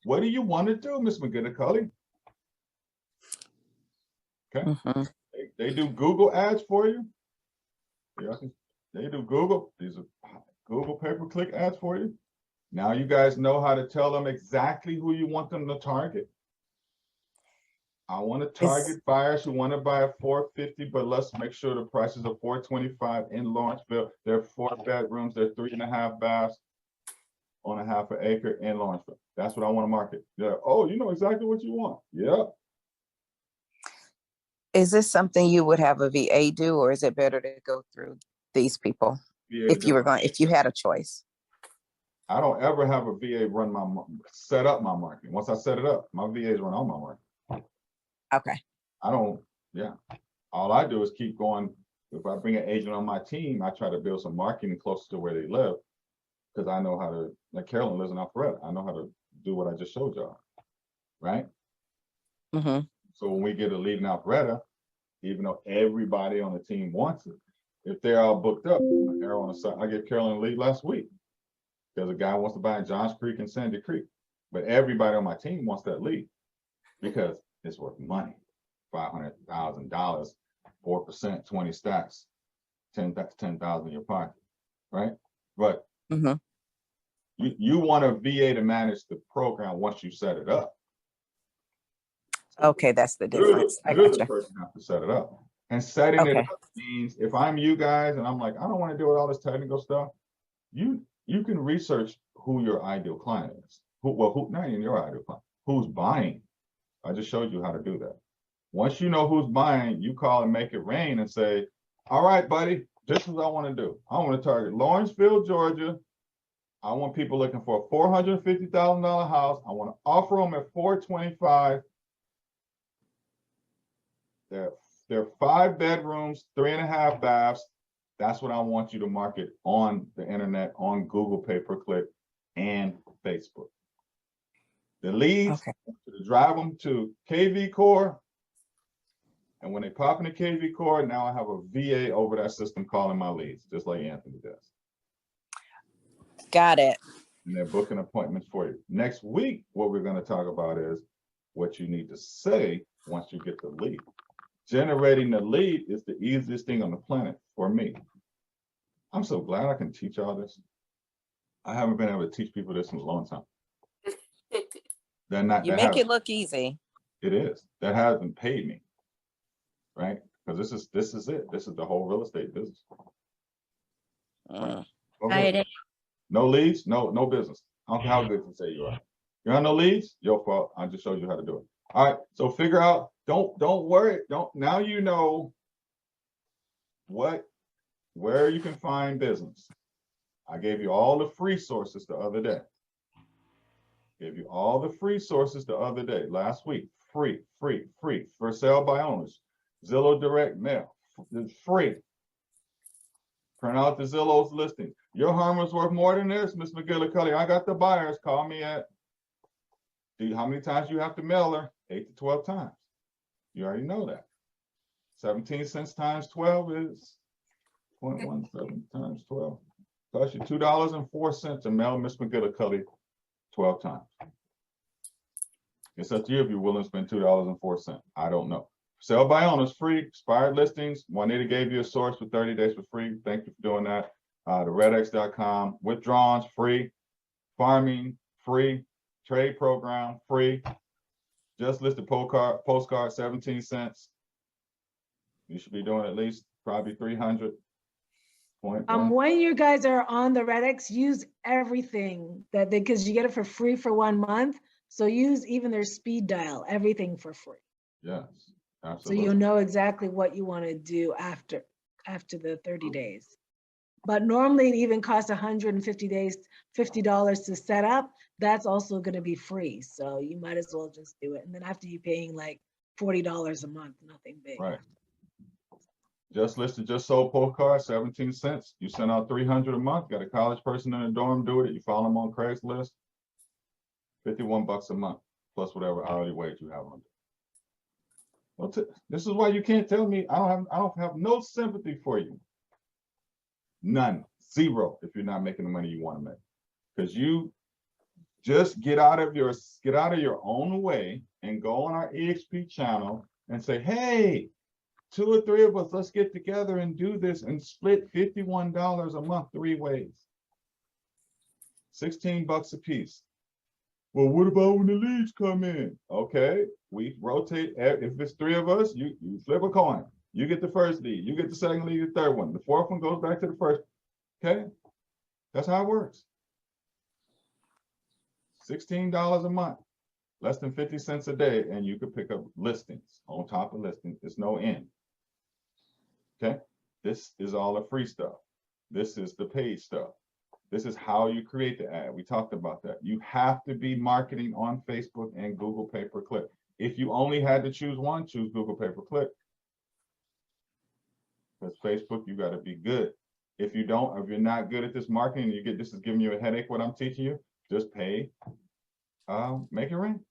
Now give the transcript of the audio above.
what do you want to do, Miss McGillicuddy? Okay. They do Google ads for you. Yeah, they do Google. These are Google pay-per-click ads for you. Now you guys know how to tell them exactly who you want them to target. I want to target buyers who want to buy a 450, but let's make sure the prices are 425 in Lawrenceville. They're 4 bedrooms, they're 3.5 baths on a half an acre in Lawrenceville. That's what I want to market. Yeah. Oh, you know exactly what you want. Yeah. Is this something you would have a VA do, or is it better to go through these people if you had a choice? I don't ever have a VA set up my marketing. Once I set it up, my VAs run all my marketing. Okay. I don't, yeah. All I do is keep going. If I bring an agent on my team, I try to build some marketing closer to where they live, because I know how to, like Carolyn lives in Alpharetta. I know how to do what I just showed y'all, right? So when we get a lead in Alpharetta, even though everybody on the team wants it, if they're all booked up, I gave Carolyn a lead last week because a guy wants to buy in Johns Creek and Sandy Creek, but everybody on my team wants that lead because it's worth money. $500,000, 4%, 20 stacks, 10,000 in your pocket, right? But you want a VA to manage the program once you set it up. Okay, that's the difference. I You're the person who has to set it up. And setting it up means if I'm you guys and I'm like, I don't want to deal with all this technical stuff, you can research who your ideal client is. Who not even your ideal client, who's buying. I just showed you how to do that. Once you know who's buying, you call and make it rain and say, all right, buddy, this is what I want to do. I want to target Lawrenceville, Georgia. I want people looking for a $450,000 house. I want to offer them at $425,000. They're 5 bedrooms, 3.5 baths. That's what I want you to market on the internet, on Google pay-per-click and Facebook. The leads, to drive them to KV Core. And when they pop into KV Core, now I have a VA over that system calling my leads, just like Anthony does. Got it. And they're booking appointments for you. Next week, what we're going to talk about is what you need to say once you get the lead. Generating the lead is the easiest thing on the planet for me. I'm so glad I can teach all this. I haven't been able to teach people this in a long time. You make it look easy. It is. That hasn't paid me, right? Because this is it. This is the whole real estate business. Okay. No leads, no business. I don't care how good you say you are. You have no leads, your fault. I just showed you how to do it. All right. So figure out. Don't worry. Now you know where you can find business. I gave you all the free sources the other day. Last week. Free. For sale by owners. Zillow direct mail. It's free. Print out the Zillow's listing. Your home is worth more than this, Miss McGillicuddy. I got the buyers. Call me at. How many times you have to mail her? 8 to 12 times. You already know that. 17 cents times 12 is 0.17 times 12. Cost you $2.04 to mail Miss McGillicuddy 12 times. It's up to you if you're willing to spend $2.04. I don't know. Sell by owners free. Expired listings. Juanita gave you a source for 30 days for free. Thank you for doing that. The redx.com. Withdrawals free. Farming free. Trade program free. Just listed postcard 17 cents. You should be doing at least probably 300. When you guys are on the Redx, use everything because you get it for free for 1 month. So use even their speed dial, everything for free. Yes, absolutely. So you'll know exactly what you want to do after the 30 days. But normally it even costs $50 to set up. That's also going to be free. So you might as well just do it. And then after you paying like $40 a month, nothing big. Right. Just listed, just sold postcard, 17 cents. You send out 300 a month. Got a college person in the dorm do it. You follow them on Craigslist. 51 bucks a month plus whatever hourly wage you have on it. Well, this is why you can't tell me I don't have no sympathy for you. None, zero, if you're not making the money you want to make, because you Just get out of your own way and go on our EXP channel and say, hey, 2 or 3 of us, let's get together and do this and split $51 a month 3 ways. 16 bucks a piece. Well, what about when the leads come in? Okay, we rotate. If it's 3 of us, you flip a coin. You get the first lead, you get the second lead, the third one. The fourth one goes back to the first. Okay, that's how it works. $16 a month, less than 50 cents a day, and you could pick up listings on top of listings. It's no end. Okay, this is all the free stuff. This is the paid stuff. This is how you create the ad. We talked about that. You have to be marketing on Facebook and Google pay-per-click. If you only had to choose one, choose Google pay-per-click. Because Facebook, you got to be good. If you're not good at this marketing, this is giving you a headache, what I'm teaching you, just pay, make it rain.